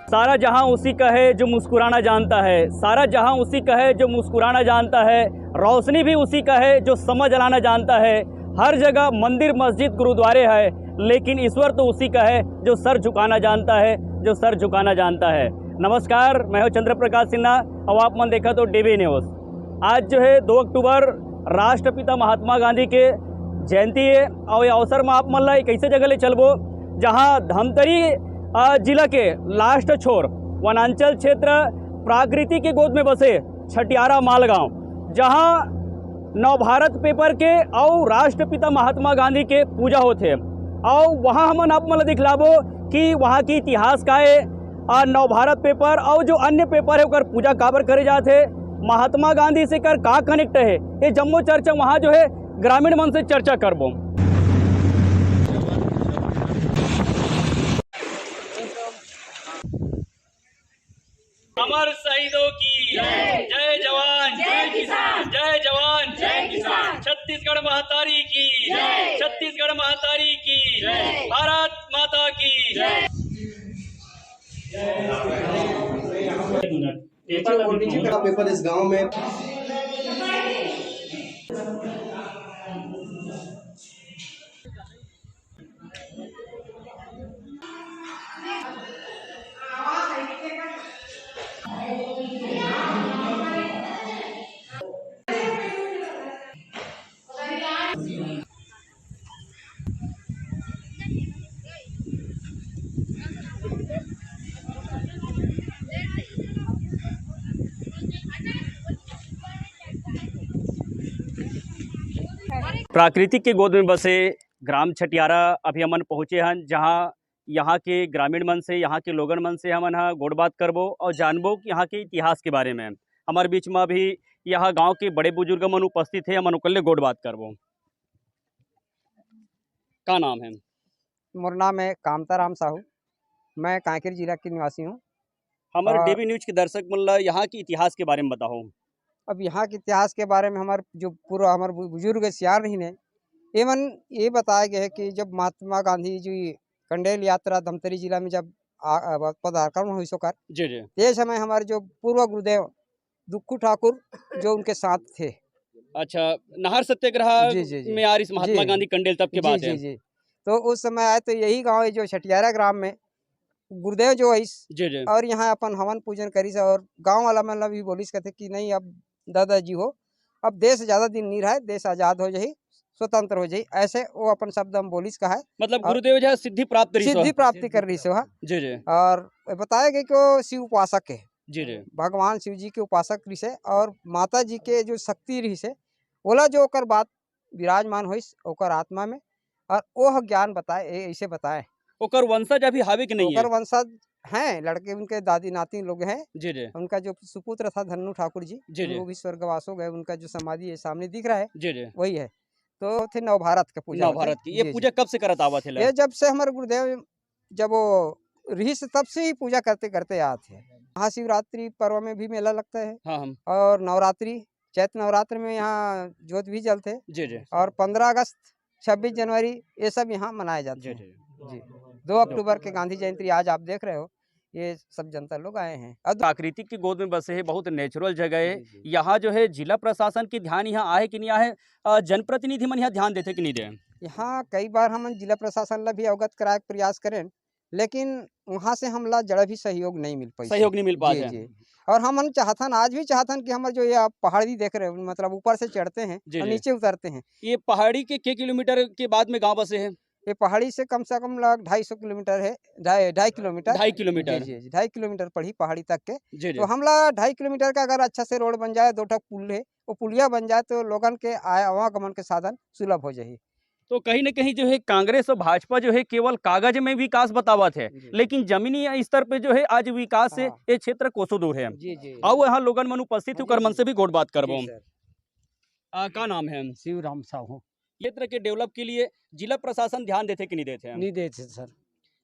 सारा जहां उसी का है जो मुस्कुराना जानता है, सारा जहां उसी का है जो मुस्कुराना जानता है, रोशनी भी उसी का है जो समझ लाना जानता है। हर जगह मंदिर मस्जिद गुरुद्वारे है, लेकिन ईश्वर तो उसी का है जो सर झुकाना जानता है, जो सर झुकाना जानता है। नमस्कार, मैं हूं चंद्र प्रकाश सिन्हा और आप मन देखा तो डीबी न्यूज़। आज जो है 2 अक्टूबर राष्ट्रपिता महात्मा गांधी के जयंती है और ये अवसर में आप मन ला एक ऐसे जगह ले चलबो जहां धमतरी जिला के लास्ट छोर वनांचल क्षेत्र प्राकृतिक के गोद में बसे छटियारा मालगांव, जहां नवभारत पेपर के और राष्ट्रपिता महात्मा गांधी के पूजा होते और वहां हमन आप मन दिखलाबो कि वहां की इतिहास का है, नवभारत पेपर और जो अन्य पेपर है उकर पूजा काबर करे जाते, महात्मा गांधी से कर का कनेक्ट है, ये जम्मो चर्चा वहाँ जो है ग्रामीण मन से चर्चा करबो। अमर शहीदों की जय जवान जय किसान, जय जवान जय किसान। छत्तीसगढ़ महतारी की छत्तीसगढ़ महतारी की भारत माता की जय। पेपर इस गांव में प्राकृतिक के गोद में बसे ग्राम छटियारा अभी हमन पहुँचे हैं, जहाँ यहाँ के ग्रामीण मन से, यहाँ के लोगन मन से हमन हा गोड़ बात करबो और जानबो कि यहाँ के इतिहास के बारे में। हमारे बीच में अभी यहाँ गांव के बड़े बुजुर्ग मन उपस्थित है, हमन उकल्ले गोड़ बात करबो। का नाम है? मोर नाम है कामताराम साहू, मैं कांकेर जिला के निवासी हूँ। हमारे डीबी न्यूज के दर्शक मन ला यहाँ के इतिहास के बारे में बताओ। अब यहाँ के इतिहास के बारे में हमारे जो पूरा हमारे बुजुर्ग सियार रही ने एवं ये बताया गया है कि जब महात्मा गांधी जी कंडेल यात्रा धमतरी जिला में जब पदार्पण हुई सोकर जी जी, ये समय हमारे जो पूर्व गुरुदेव दुक्खू ठाकुर जो उनके साथ थे। अच्छा, नाहर सत्याग्रह जी जी जी में यार इस महात्मा जी गांधी कंडेल तब के जी बात जी है। जी तो उस समय आए तो यही गांव है जो छटियारा ग्राम में गुरुदेव जो है जी जी, और यहाँ अपन हवन पूजन करीस और गांव वाला मतलब भी बोलिस कहते कि नहीं अब दादाजी हो, अब देश ज्यादा दिन नहीं रहे, देश आजाद हो जाही, स्वतंत्र हो जाही, ऐसे वो अपन शब्द हम बोलिस का है। मतलब गुरुदेव जो है सिद्धि प्राप्त रही सिद्धि प्राप्ति कर रही से वहाँ। जी जी, और बताया गया कि वो शिव उपासक है, जी जी, भगवान शिव जी के उपासक रही से और माता जी के जो शक्ति रही से बोला जो ओकर बात विराजमान होइस ओकर आत्मा में और वो ज्ञान बताए ऐसे बताए। ओकर वंशज अभी हावे कि नहीं है? ओकर वंशज हैं, लड़के उनके दादी नाती लोग हैं। जी जी, उनका जो सुपुत्र था धन्नू ठाकुर जी, जी जी, वो भी स्वर्गवास हो गए, उनका जो समाधि है सामने दिख रहा है जी जी, वही है। तो थे नवभारत का पूजा होता है। नवभारत की ये जी, पूजा कब से करत आवत है? ये जब से हमारे गुरुदेव जब वो रही से तब से ही पूजा करते करते आते हैं। महाशिवरात्रि पर्व में भी मेला लगता है हाँ हम, और नवरात्रि चैत्र नवरात्र में यहाँ जोत भी जलते हैं जी जी, और 15 अगस्त 26 जनवरी ये सब यहाँ मनाए जाते जी हैं। जी। जी 2 अक्टूबर के गांधी जयंती आज आप देख रहे हो, ये सब जनता लोग आए हैं। अब प्राकृतिक की गोद में बसे है, बहुत नेचुरल जगह है। जी, जी। यहाँ जो है जिला प्रशासन की ध्यान यहाँ आए कि नहीं आए, जनप्रतिनिधि मन यहाँ ध्यान देते कि नहीं दे? यहाँ कई बार हम जिला प्रशासन ला भी अवगत कराए के प्रयास करें, लेकिन वहाँ से हमला जरा भी सहयोग नहीं मिल पाई। सहयोग नहीं मिल पाते जी हैं। जी और हम चाहतन आज भी चाहतन कि हमारे जो ये आप पहाड़ी देख रहे हो मतलब ऊपर से चढ़ते हैं जी, और जी। नीचे उतरते हैं। ये पहाड़ी के किलोमीटर के बाद में गांव बसे है? ये पहाड़ी से कम लग 250 किलोमीटर है, 2.5 किलोमीटर। 2.5 किलोमीटर। जी जी जी 2.5 किलोमीटर पड़ी पहाड़ी तक के। जी जी, तो हमला 2.5 किलोमीटर का अगर अच्छा से रोड बन जाए, 2 ठक पुल है, वो पुलिया बन जाए तो लोगन के आवागमन के साधन सुलभ हो जाए। तो कहीं न कहीं जो है कांग्रेस और भाजपा जो है केवल कागज में विकास बतावत है, जी। लेकिन जमीनी स्तर पे जो है आज विकास से हाँ। ये क्षेत्र कोसों दूर है। जी जी आओ यहाँ लोगन मन उपस्थित होकर मन से भी गोड़ बात करबो। जी, सर। का नाम है? शिवराम साहू। क्षेत्र के डेवलप के लिए जिला प्रशासन ध्यान देते कि नहीं देते हैं? नहीं देते सर,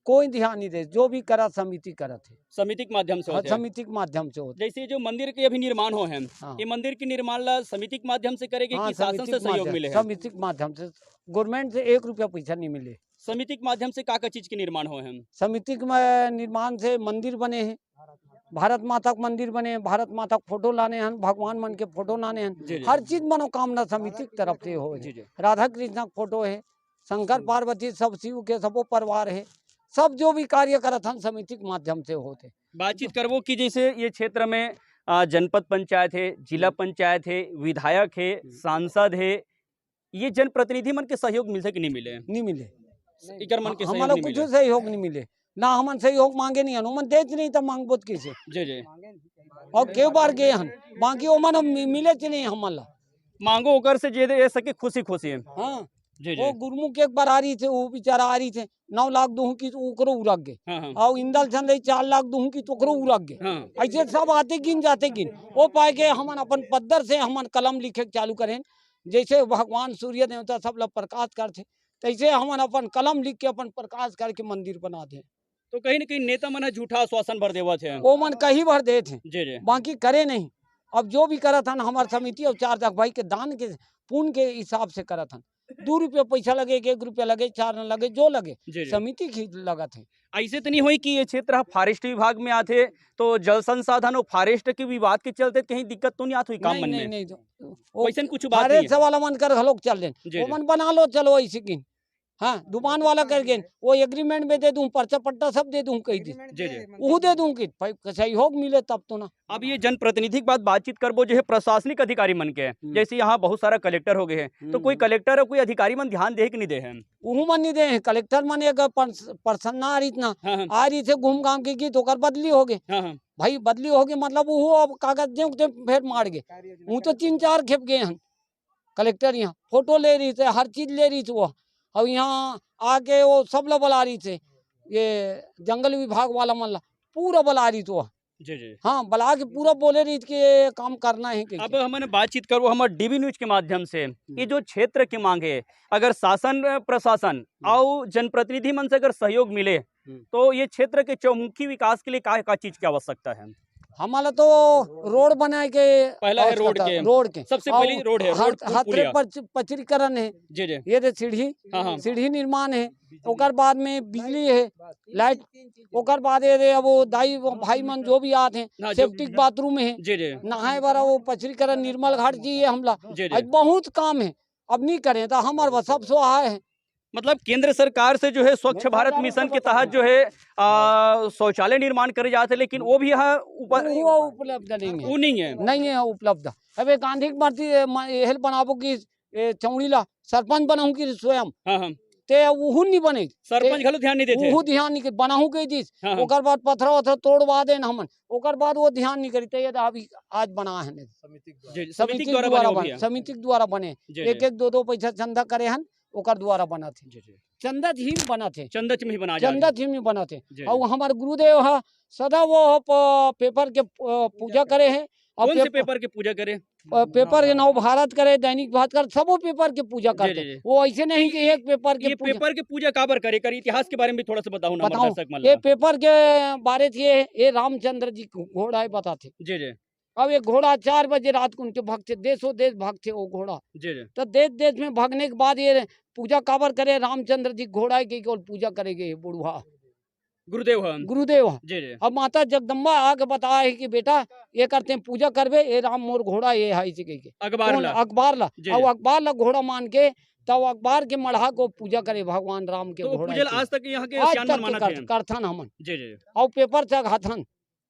कोई ध्यान नहीं दे, जो भी करा समिति करा थे, समिति के माध्यम से होते हैं। समिति के माध्यम से होते। जैसे जो मंदिर के अभी निर्माण हो हैं, हाँ। ये मंदिर के निर्माण ला समिति के माध्यम से करेंगे हाँ, कि शासन समिति से के सहयोग माध्यम- मिले है? समिति के माध्यम से, गवर्नमेंट से 1 रुपया पैसा नहीं मिले। समिति के माध्यम से का चीज के निर्माण हुए हैं? समिति के निर्माण से मंदिर बने हैं, भारत माता का मंदिर बने हैं, भारत माता का फोटो लाने हैं, भगवान मन के फोटो लाने जी, हैं, जी। हर चीज मनोकामना समिति की तरफ से हो। जी, जी। राधा कृष्ण का फोटो है, शंकर पार्वती सब शिव के सबो परिवार है, सब जो भी कार्य करत हन समिति के माध्यम से होते। बातचीत करबो कि जैसे ये क्षेत्र में जनपद पंचायत है, जिला पंचायत है, विधायक है, सांसद है, ये जनप्रतिनिधि मन के सहयोग मिलते कि नहीं मिले? नहीं मिले, इकर मन के सहयोग हमारा नहीं कुछ मिले। सहयोग नहीं मिले ना, हमन सहयोग मांगे नहीं हन, ओमन देत नहीं तो मांगबोत कैसे। जी जी। और के बार गए हन, बाकी ओमन मिले च नहीं हमन ला। मांगो ओकर से जे दे सके खुशी खुशी है। हाँ, जी वो जी। गुरमुख एक बार आ रही थे, वो बेचारा आ रही थे 9 लाख दूं की तो ओकरो उड़क गए, हाँ हाँ और इंदल चंद 4 लाख दूं की तो ओकरो उड़क गए। हाँ। ऐसे सब आते गिन जाते गिन, वो पाए के हमन अपन पद्दर से हमन कलम लिखे के चालू करें, जैसे भगवान सूर्य देवता सब लोग प्रकाश करते, तैसे हमन अपन कलम लिख के अपन प्रकाश करके मंदिर बना दे। तो कहीं न कहीं नेता मन झूठा आश्वासन भर देवा थे। वो मन कहीं भर दे थे, जी जी। बाकी करे नहीं। अब जो भी करत हन हमार समिति और 4 लाख भाई के दान के पुण्य के हिसाब से करत हन, 2 रुपये पैसा लगे, 1 रुपया लगे, 4 न लगे, जो लगे जी जी। समिति की लगत है। ऐसे तो नहीं हुई कि ये क्षेत्र फॉरेस्ट विभाग में आते तो जल संसाधन और फॉरेस्ट के विवाद के चलते कहीं दिक्कत तो नहीं आती हुई काम मन में? नहीं वैसन कुछ बात नहीं फॉरेस्ट है। वाला मन कर हलोक चल जी, दें, जी। वो मन बना लो चलो ऐसे की। हाँ, दुकान वाला कर गए वो एग्रीमेंट में दे दूं, पर्चा पट्टा सब दे दूं, कही दी जी जी। वो दे दूं कि भाई सहयोग मिले तब तो ना। अब ये जनप्रतिनिधि की बातचीत करबो जो है प्रशासनिक अधिकारी मन के, जैसे यहाँ बहुत सारा कलेक्टर हो गए हैं, तो कोई कलेक्टर और कोई अधिकारी मन ध्यान दे कि नहीं दे हैं? उहू मन नहीं दे हैं, कलेक्टर मन एक पर्सन आ रही ना, हाँ हाँ आ रही थे घूम घाम के गीत होकर बदली हो गए। हाँ हाँ। भाई बदली हो गई मतलब वो अब कागज दे फिर मार गए, वो तो 3-4 खेप गए हैं कलेक्टर। यहाँ फोटो ले रही थे, हर चीज ले रही थी वो, और यहाँ आके वो सब लोग बुला रही थे, ये जंगल विभाग वाला मन पूरा बुला रही थी वो। जी जी। हाँ, बुला के पूरा बोले रही थी कि ये काम करना है कि अब हमने बातचीत करो हमारे डीबी न्यूज के माध्यम से, ये जो क्षेत्र की मांग है, अगर शासन प्रशासन और जनप्रतिनिधि मन से अगर सहयोग मिले तो ये क्षेत्र के चौमुखी विकास के लिए क्या चीज की आवश्यकता है? हमारा तो रोड बनाए के पहला है रोड के, सबसे पहली रोड है, रोड पुलिया। पचरीकरण है, जी जी। ये सीढ़ी, हाँ हाँ सीढ़ी निर्माण है, ओकर बाद में बिजली है, लाइट, ओकर बाद ये अब वो दाई वो भाई मन जो भी आते हाँ, हैं, जो- सेप्टिक बाथरूम है, जी जी। नहाए वाला वो पचरीकरण निर्मल घाट चाहिए हमला। जी जी। आज बहुत काम है, अब नहीं करें तो हमारे सब सहाय है। मतलब केंद्र सरकार से जो है स्वच्छ भारत मिशन के तहत जो है शौचालय निर्माण करे जाते, लेकिन वो भी यहाँ वो उपलब्ध नहीं है, वो नहीं है। नहीं है उपलब्ध। अबे गांधी की मर्जी हेल बनाबो की चौड़ीला सरपंच बनाऊं की स्वयं हाँ हाँ। ते उहु नहीं बने, सरपंच घलो ध्यान नहीं देते। उहु ध्यान नहीं बनाहू के दिस, हाँ, हाँ। ओकर बाद पत्थर वत्थर तोड़वा देन हमन, ओकर बाद वो ध्यान नहीं करी, ते अभी आज बना है ने जी, समिति के द्वारा बने वो भी है। समिति के द्वारा बने, जी, एक जी। एक 2-2 पैसा चंदा करे हन, ओकर द्वारा बना थे, जी जी। चंदा ही बना थे, चंदच में ही बना चंदा ही में बना थे। जी। और हमारे गुरुदेव है सदा वो पेपर के पूजा करे हैं, और कौन से पेपर की पूजा करे? पेपर के नव भारत करे, दैनिक भास्कर, सबो पेपर के पूजा करते जी, जी। वो ऐसे नहीं कि एक पेपर के ये पूजा। पेपर की पूजा काबर करे? कर इतिहास के बारे में भी थोड़ा सा बताओ ना हमारे बताओ, दर्शक मन ये ला। पेपर के बारे थे, ये रामचंद्र जी को घोड़ा है बताते। जी जी। अब ये घोड़ा 4 बजे रात को उनके भक्त थे, देशों देश भक्त थे वो घोड़ा, जी जी। तो देश देश में भागने के बाद ये पूजा काबर करे, रामचंद्र जी घोड़ा की केवल पूजा करेंगे ये बुढ़वा गुरुदेव हम। गुरुदेव। जी जी। अब माता जगदम्बा आके बताया है कि बेटा ये करते हैं पूजा करबे, ये राम मोर घोड़ा ये है इसी के अखबार ला। अखबार ला, जी, और जी। अखबार ला घोड़ा मान के तब अखबार के मढ़ा को पूजा करे भगवान राम के तो घोड़ा पूजल के। आज तक यहाँ के आज सियान मन तक माना के थे। करथन हमन, जी जी। और पेपर से घाथन,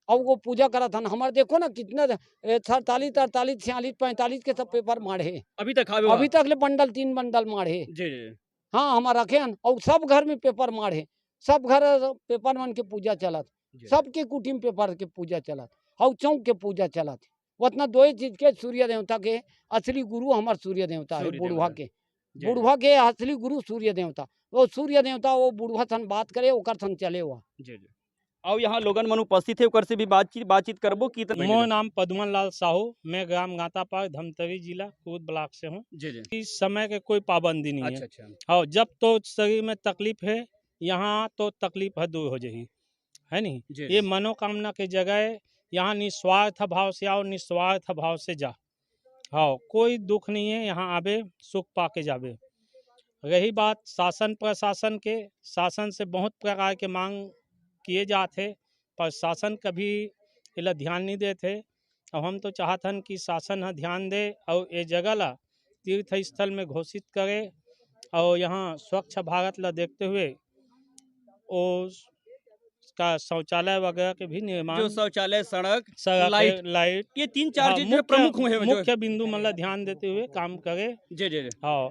और वो पूजा करत हन। हमारे देखो ना कितना 47, 48, 46, 45 के सब पेपर माढ़े, अभी तक खावे अभी तक ले बंडल 3 बंडल माढ़े। जी जी। हाँ, हमारा रखे हन, और सब घर में पेपर माढ़े, सब घर पेपर मन के पूजा चलत, जी। सबके कुटुम पेपर के पूजा चलत, और चौक के पूजा चलत। उतना दो ही चीज के सूर्य देवता के असली गुरु हमार सूर्य देवता है, सूर्य बुढ़वा देवता। के, जी। बुढ़वा के असली गुरु सूर्य देवता। वो सूर्य देवता वो बुढ़वा थन बात करे, ओकर थन चले हुआ। जी जी। और यहाँ लोगन मन उपस्थित है, ओकर से भी बातचीत करबो की मोर नाम पद्मन लाल साहू, मैं ग्राम गातापाक धमतरी जिला कूद ब्लॉक से हूँ। जी जी। इस समय के कोई पाबंदी नहीं अच्छा है, अच्छा। और जब तो शरीर में तकलीफ है यहाँ तो तकलीफ है दूर हो जाएगी, है नहीं। जी ये जी। मनोकामना की जगह है, यहाँ निस्वार्थ भाव से आओ, निस्वार्थ भाव से जा। हाँ, कोई दुख नहीं है, यहाँ आवे सुख पा के जावे। रही बात शासन प्रशासन के, शासन से बहुत प्रकार के मांग किए जाते, पर शासन कभी इला ध्यान नहीं देते। और हम तो चाहतन कि शासन हाँ ध्यान दे और ये जगह ला तीर्थ स्थल में घोषित करे और यहाँ स्वच्छ भारत ला देखते हुए का शौचालय वगैरह के भी निर्माण, जो शौचालय, सड़क, लाइट ये 3-4 चीज जो प्रमुख हुए हैं, मुख्य बिंदु मतलब ध्यान देते हुए काम करे। जी जी जी। हाँ,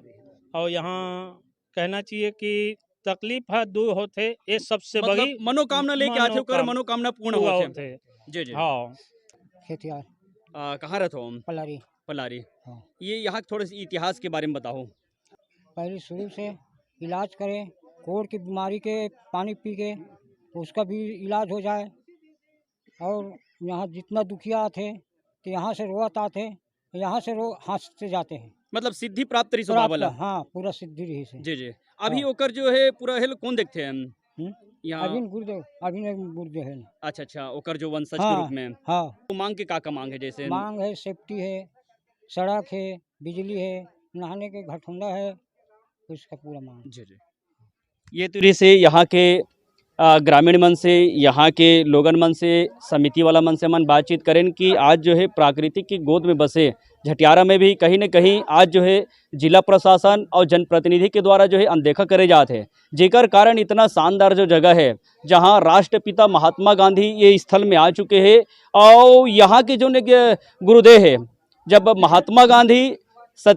और यहाँ कहना चाहिए कि तकलीफ है दूर होते, ये सबसे बड़ी मतलब मनोकामना लेके आते हो, कर मनोकामना पूर्ण होते। जी जी। हाँ, खेतियार कहाँ रहते हो? पलारी। पलारी। हाँ। ये यहाँ थोड़े से इतिहास के बारे में बताओ। पहले शुरू से इलाज करें, कोढ़ की बीमारी के पानी पी के तो उसका भी इलाज हो जाए। और यहाँ जितना दुखिया थे तो यहाँ से रोत आते, यहाँ से हंसते जाते हैं। मतलब सिद्धि प्राप्त रही स्वभाव। हाँ, पूरा सिद्धि रही से। जी जी। अभी ओकर जो है पूरा हेल कौन देखते हैं यहाँ? अभिन गुरुदेव है। अच्छा अच्छा, ओकर जो वंशज हाँ, के रूप में। हाँ। तो मांग के का मांग है? जैसे मांग है, सेफ्टी है, सड़क है, बिजली है, नहाने के घटुंडा है, उसका पूरा मांग। जी जी। ये तरीके से यहाँ के ग्रामीण मन से, यहाँ के लोगन मन से, समिति वाला मन से मन बातचीत करें कि आज जो है प्राकृतिक की गोद में बसे झटियारा में भी कहीं न कहीं आज जो है जिला प्रशासन और जनप्रतिनिधि के द्वारा जो है अनदेखा करे जाते हैं, जेकर कारण इतना शानदार जो जगह है जहां राष्ट्रपिता महात्मा गांधी ये स्थल में आ चुके हैं। और यहाँ के जो गुरुदेव है, जब महात्मा गांधी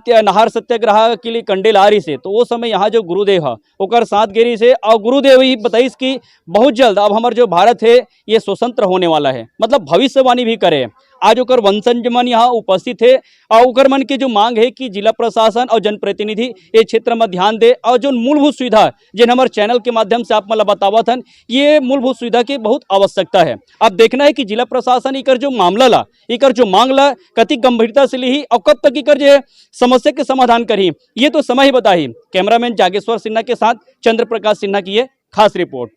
नहर सत्याग्रह के लिए कंडेल आ रही से, तो वो समय यहाँ जो गुरुदेव है ओकर साथ गेरी से, और गुरुदेव ही बताइस कि बहुत जल्द अब हमारे जो भारत है ये स्वतंत्र होने वाला है, मतलब भविष्यवाणी भी करे। आज ओकर वंशज मन यहाँ उपस्थित है और ओकर मन की जो मांग है कि जिला प्रशासन और जनप्रतिनिधि ये क्षेत्र में ध्यान दे और जो मूलभूत सुविधा जिन हमारे चैनल के माध्यम से आप मतलब बतावत हन, ये मूलभूत सुविधा की बहुत आवश्यकता है। अब देखना है कि जिला प्रशासन इकर जो मामला ला, इकर जो मांग ला कति गंभीरता से ली और कब तक इकर जो समस्या के समाधान करी, ये तो समय ही बताही। कैमरामैन जागेश्वर सिन्हा के साथ चंद्र प्रकाश सिन्हा की ये खास रिपोर्ट।